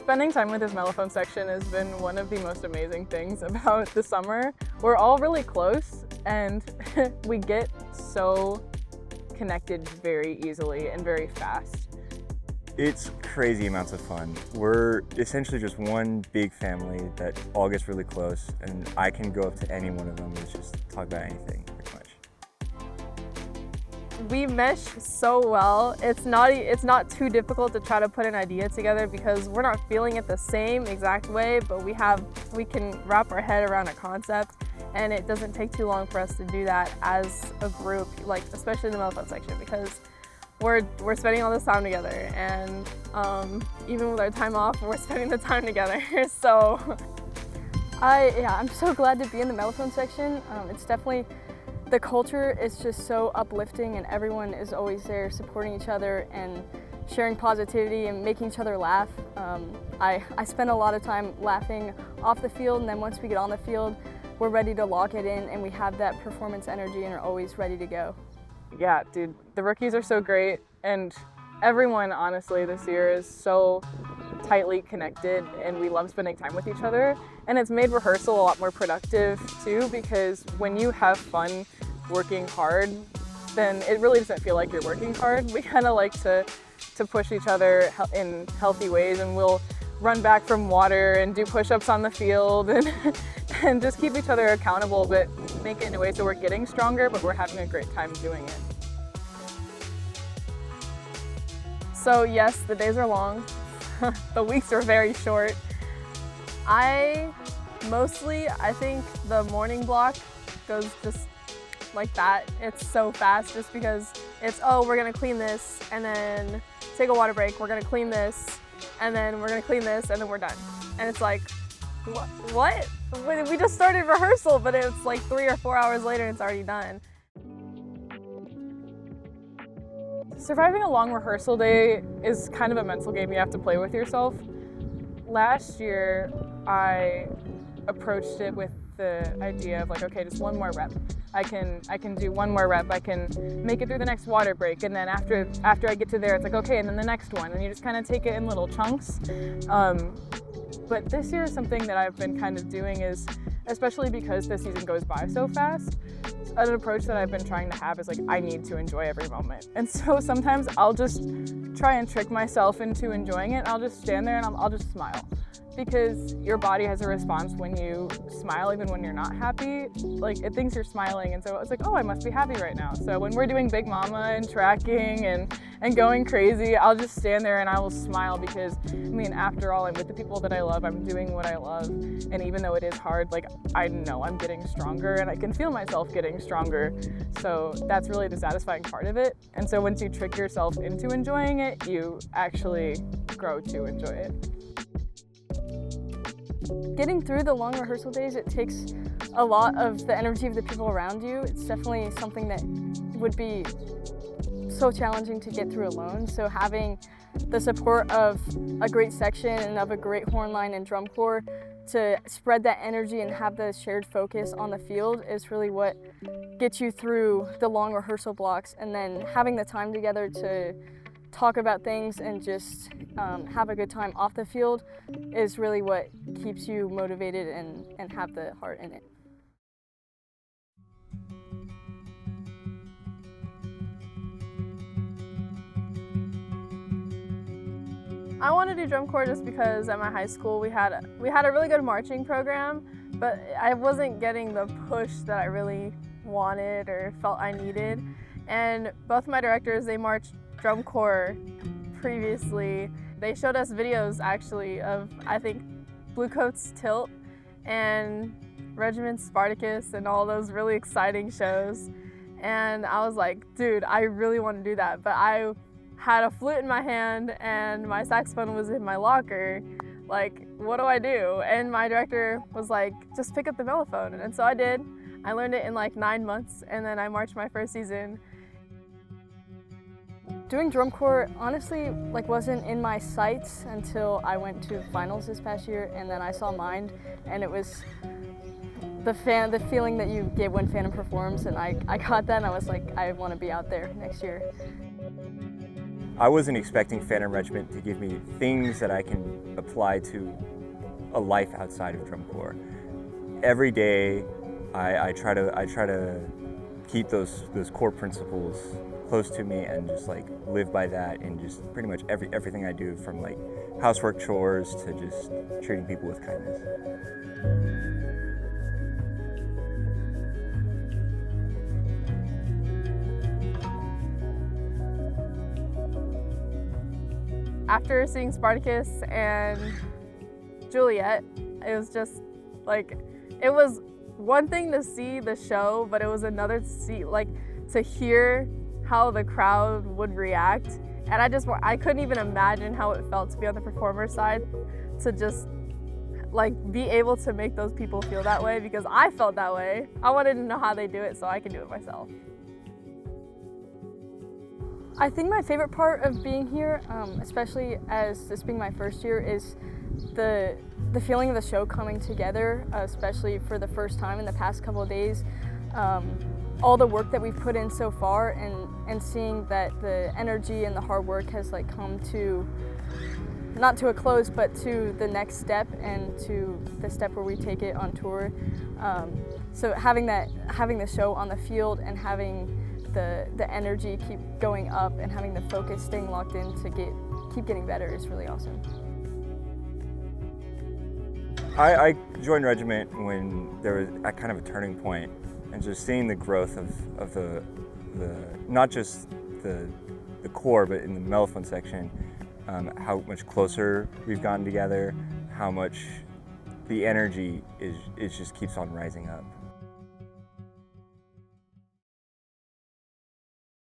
Spending time with this mellophone section has been one of the most amazing things about the summer. We're all really close and we get so connected very easily and very fast. It's crazy amounts of fun. We're essentially just one big family that all gets really close, and I can go up to any one of them and just talk about anything, pretty much. We mesh so well. It's not too difficult to try to put an idea together because we're not feeling it the same exact way, but we can wrap our head around a concept, and it doesn't take too long for us to do that as a group, like especially in the mellophone section, because we're spending all this time together, and even with our time off, we're spending the time together. So I'm so glad to be in the mellophone section. It's definitely, the culture is just so uplifting, and everyone is always there supporting each other and sharing positivity and making each other laugh. I spend a lot of time laughing off the field, and then once we get on the field, we're ready to lock it in, and we have that performance energy and are always ready to go. Yeah, dude, the rookies are so great, and everyone, honestly, this year is so tightly connected, and we love spending time with each other. And it's made rehearsal a lot more productive, too, because when you have fun working hard, then it really doesn't feel like you're working hard. We kind of like to push each other in healthy ways, and we'll run back from water and do push-ups on the field and just keep each other accountable, but make it in a way so we're getting stronger, but we're having a great time doing it. So yes, the days are long. The weeks are very short. I think the morning block goes just like that. It's so fast just because it's, oh, we're gonna clean this and then take a water break, we're gonna clean this, and then we're gonna clean this, and then we're done. And it's like, what? We just started rehearsal, but it's like 3 or 4 hours later and it's already done. Surviving a long rehearsal day is kind of a mental game you have to play with yourself. Last year, I approached it with the idea of like, okay, just one more rep. I can do one more rep. I can make it through the next water break, and then after I get to there, it's like, okay, and then the next one, and you just kind of take it in little chunks. But this year, something that I've been kind of doing is, especially because the season goes by so fast, an approach that I've been trying to have is like, I need to enjoy every moment. And so sometimes I'll just try and trick myself into enjoying it. I'll just stand there and I'll just smile. Because your body has a response when you smile, even when you're not happy. Like, it thinks you're smiling, and so it's like, oh, I must be happy right now. So when we're doing Big Mama and tracking and going crazy, I'll just stand there and I will smile because, I mean, after all, I'm with the people that I love, I'm doing what I love, and even though it is hard, like, I know I'm getting stronger and I can feel myself getting stronger. So that's really the satisfying part of it. And so once you trick yourself into enjoying it, you actually grow to enjoy it. Getting through the long rehearsal days, it takes a lot of the energy of the people around you. It's definitely something that would be so challenging to get through alone. So having the support of a great section and of a great horn line and drum corps to spread that energy and have the shared focus on the field is really what gets you through the long rehearsal blocks. And then having the time together to talk about things and just have a good time off the field is really what keeps you motivated and have the heart in it. I want to do drum corps just because at my high school we had a really good marching program, but I wasn't getting the push that I really wanted or felt I needed. And both my directors, they marched drum corps previously. They showed us videos actually of, I think, Bluecoat's Tilt and Regiment's Spartacus and all those really exciting shows. And I was like, dude, I really want to do that. But I had a flute in my hand and my saxophone was in my locker. Like, what do I do? And my director was like, just pick up the mellophone. And so I did. I learned it in like 9 months, and then I marched my first season. Doing drum corps honestly wasn't in my sights until I went to finals this past year, and then I saw Mind, and it was the feeling that you get when Phantom performs, and I got that, and I was like, I want to be out there next year. I wasn't expecting Phantom Regiment to give me things that I can apply to a life outside of drum corps. Every day, I try to keep those core principles close to me and just like live by that in just pretty much everything I do, from like housework, chores, to just treating people with kindness. After seeing Spartacus and Juliet, it was just like, it was one thing to see the show, but it was another to see, like, to hear how the crowd would react. And I couldn't even imagine how it felt to be on the performer side, to just like be able to make those people feel that way, because I felt that way. I wanted to know how they do it so I can do it myself. I think my favorite part of being here, especially as this being my first year, is the feeling of the show coming together, especially for the first time in the past couple of days. All the work that we've put in so far, and seeing that the energy and the hard work has like come to, not to a close, but to the next step, and to the step where we take it on tour. So having the show on the field and having the energy keep going up and having the focus staying locked in to keep getting better is really awesome. I joined Regiment when there was a kind of a turning point, and just seeing the growth of the not just the core, but in the Mellophone section, how much closer we've gotten together, how much the energy is just keeps on rising up.